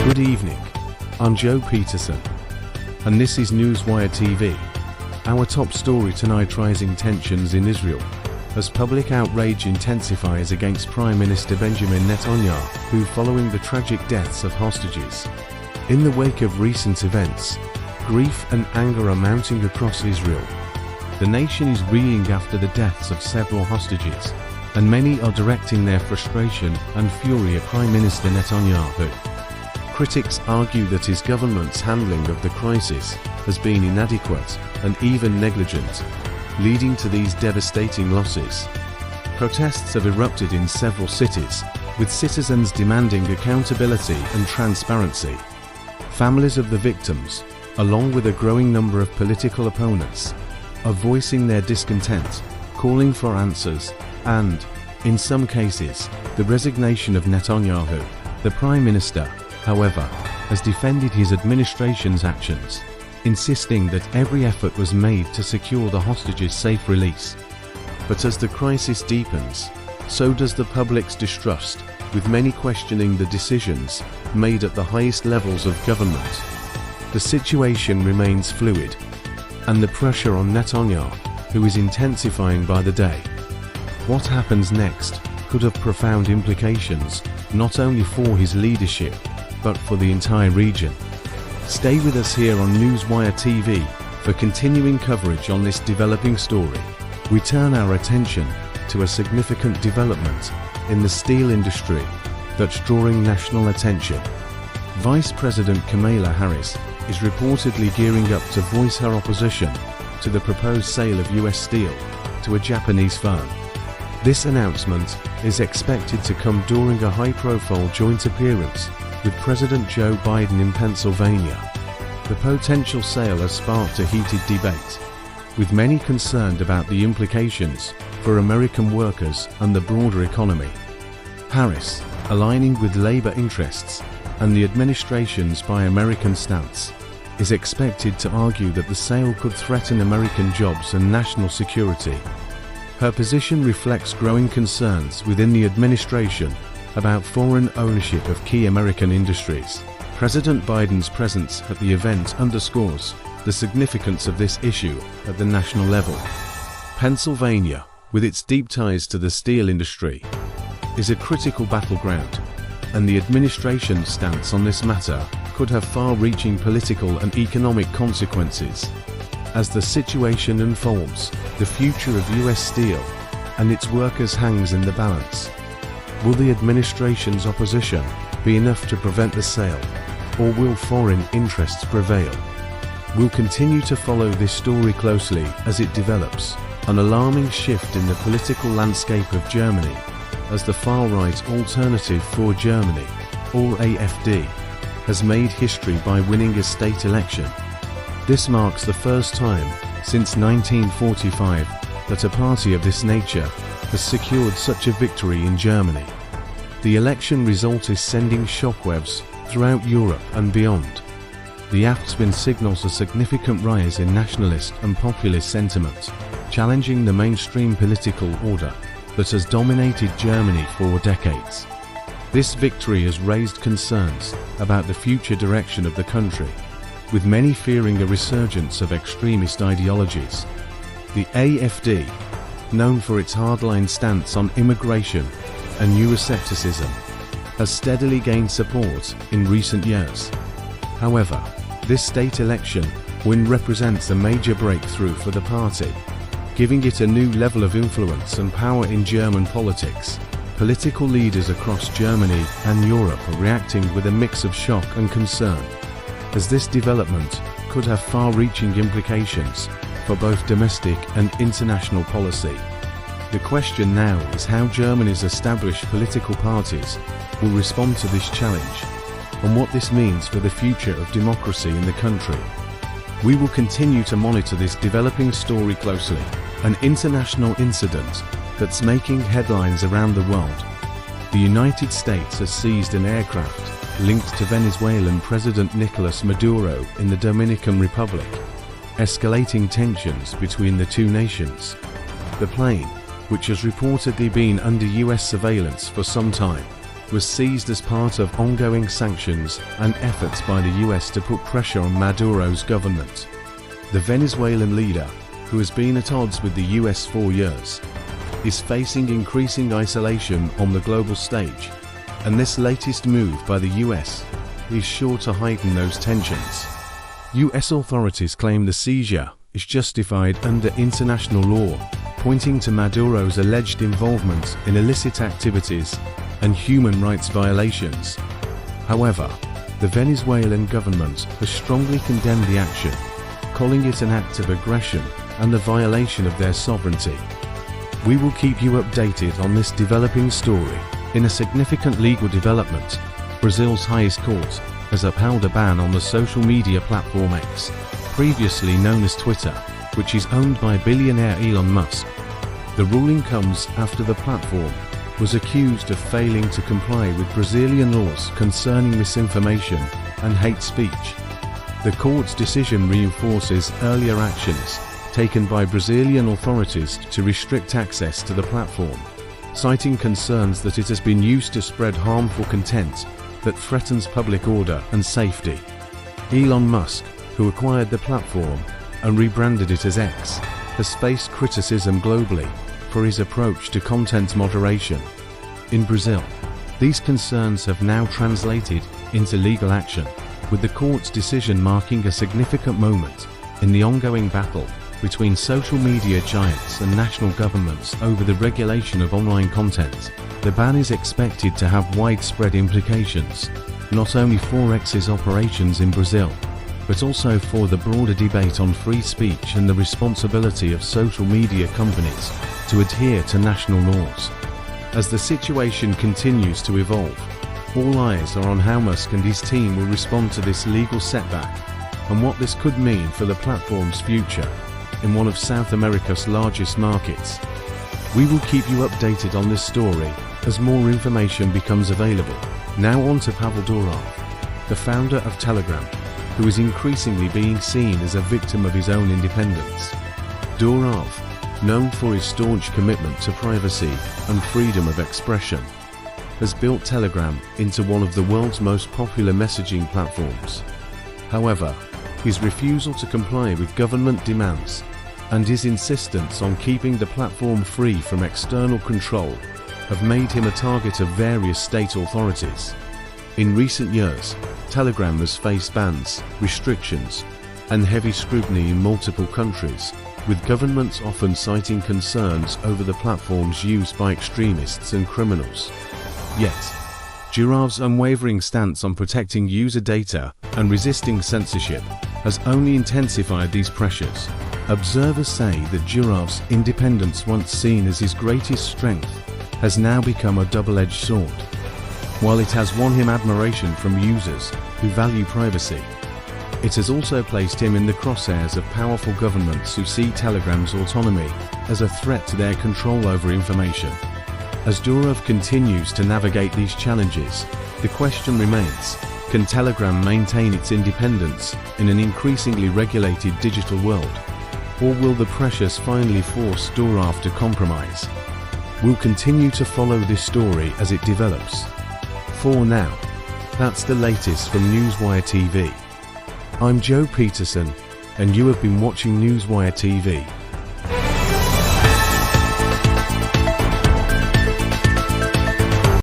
Good evening, I'm Joe Peterson, and this is Newswire TV. Our top story tonight: rising tensions in Israel as public outrage intensifies against Prime Minister Benjamin Netanyahu following the tragic deaths of hostages. In the wake of recent events, grief and anger are mounting across Israel. The nation is reeling after the deaths of several hostages, and many are directing their frustration and fury at Prime Minister Netanyahu. Critics argue that his government's handling of the crisis has been inadequate and even negligent, leading to these devastating losses. Protests have erupted in several cities, with citizens demanding accountability and transparency. Families of the victims, along with a growing number of political opponents, are voicing their discontent, calling for answers, and, in some cases, the resignation of Netanyahu. The Prime Minister, however, has defended his administration's actions, insisting that every effort was made to secure the hostages' safe release. But as the crisis deepens, so does the public's distrust, with many questioning the decisions made at the highest levels of government. The situation remains fluid, and the pressure on Netanyahu, who is intensifying by the day. What happens next could have profound implications, not only for his leadership, but for the entire region. Stay with us here on Newswire TV for continuing coverage on this developing story. We turn our attention to a significant development in the steel industry that's drawing national attention. Vice President Kamala Harris is reportedly gearing up to voice her opposition to the proposed sale of US steel to a Japanese firm. This announcement is expected to come during a high-profile joint appearance with President Joe Biden in Pennsylvania. The potential sale has sparked a heated debate, with many concerned about the implications for American workers and the broader economy. Harris, aligning with labor interests and the administration's Buy American stance, is expected to argue that the sale could threaten American jobs and national security. Her position reflects growing concerns within the administration about foreign ownership of key American industries. President Biden's presence at the event underscores the significance of this issue at the national level. Pennsylvania, with its deep ties to the steel industry, is a critical battleground, and the administration's stance on this matter could have far-reaching political and economic consequences. As the situation unfolds, the future of US steel and its workers hangs in the balance. Will the administration's opposition be enough to prevent the sale, or will foreign interests prevail? We'll continue to follow this story closely as it develops. An alarming shift in the political landscape of Germany, as the far-right Alternative for Germany, or AfD, has made history by winning a state election. This marks the first time since 1945 that a party of this nature has secured such a victory in Germany. The election result is sending shockwaves throughout Europe and beyond. The AfD win signals a significant rise in nationalist and populist sentiment, challenging the mainstream political order that has dominated Germany for decades. This victory has raised concerns about the future direction of the country, with many fearing a resurgence of extremist ideologies. The AfD, known for its hardline stance on immigration and Euroscepticism, has steadily gained support in recent years. However, this state election win represents a major breakthrough for the party, giving it a new level of influence and power in German politics. Political leaders across Germany and Europe are reacting with a mix of shock and concern, as this development could have far-reaching implications for both domestic and international policy. The question now is how Germany's established political parties will respond to this challenge, and what this means for the future of democracy in the country. We will continue to monitor this developing story closely, an international incident that's making headlines around the world. The United States has seized an aircraft linked to Venezuelan President Nicolas Maduro in the Dominican Republic, escalating tensions between the two nations. The plane, which has reportedly been under US surveillance for some time, was seized as part of ongoing sanctions and efforts by the US to put pressure on Maduro's government. The Venezuelan leader, who has been at odds with the US for years, is facing increasing isolation on the global stage, and this latest move by the US is sure to heighten those tensions. US authorities claim the seizure is justified under international law, pointing to Maduro's alleged involvement in illicit activities and human rights violations. However, the Venezuelan government has strongly condemned the action, calling it an act of aggression and a violation of their sovereignty. We will keep you updated on this developing story. In a significant legal development, Brazil's highest court has upheld a ban on the social media platform X, previously known as Twitter, which is owned by billionaire Elon Musk. The ruling comes after the platform was accused of failing to comply with Brazilian laws concerning misinformation and hate speech. The court's decision reinforces earlier actions taken by Brazilian authorities to restrict access to the platform, citing concerns that it has been used to spread harmful content that threatens public order and safety. Elon Musk, who acquired the platform and rebranded it as X, has faced criticism globally for his approach to content moderation. In Brazil, these concerns have now translated into legal action, with the court's decision marking a significant moment in the ongoing battle between social media giants and national governments over the regulation of online content. The ban is expected to have widespread implications, not only for X's operations in Brazil, but also for the broader debate on free speech and the responsibility of social media companies to adhere to national laws. As the situation continues to evolve, all eyes are on how Musk and his team will respond to this legal setback and what this could mean for the platform's future in one of South America's largest markets. We will keep you updated on this story as more information becomes available. Now on to Pavel Durov, the founder of Telegram, who is increasingly being seen as a victim of his own independence. Durov, known for his staunch commitment to privacy and freedom of expression, has built Telegram into one of the world's most popular messaging platforms. However, his refusal to comply with government demands and his insistence on keeping the platform free from external control have made him a target of various state authorities. In recent years, Telegram has faced bans, restrictions, and heavy scrutiny in multiple countries, with governments often citing concerns over the platform's use by extremists and criminals. Yet, Durov's unwavering stance on protecting user data and resisting censorship has only intensified these pressures. Observers say that Durov's independence, once seen as his greatest strength, has now become a double-edged sword. While it has won him admiration from users who value privacy, it has also placed him in the crosshairs of powerful governments who see Telegram's autonomy as a threat to their control over information. As Durov continues to navigate these challenges, the question remains, can Telegram maintain its independence in an increasingly regulated digital world? Or will the pressures finally force Durov to compromise? We'll continue to follow this story as it develops. For now, that's the latest from Newswire TV. I'm Joe Peterson, and you have been watching Newswire TV.